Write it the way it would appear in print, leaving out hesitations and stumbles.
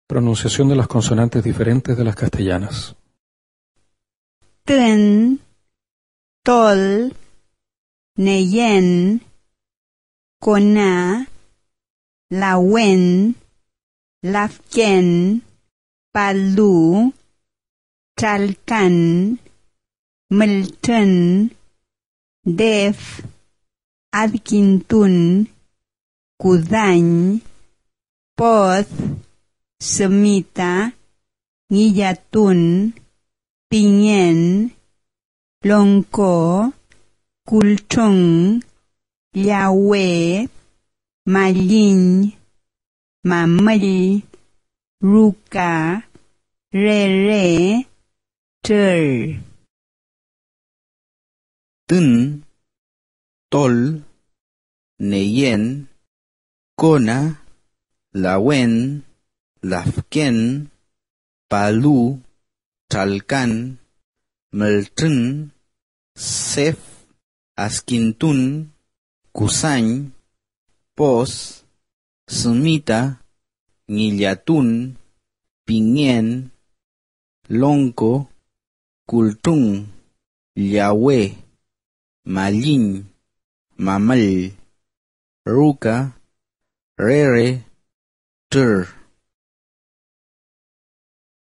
Pronunciación de las consonantes diferentes de las castellanas. Tân, tol, neyen, coná, lawen, lafken, palu, chalcan, melton, def, adquintun, cudany, poth, semita, guillatun, piñén, lonco, culchón, llaué, mallín, mamell, ruca, rere, ter. Tân, tol, neyen, cona, lawen, lafken, palu, chalcan, meltrân, sef, asquintún, cusany, pos, semita, guillatún, piñén, lonco, cultún, llaué, mallín, mamell, ruca, rere, ter.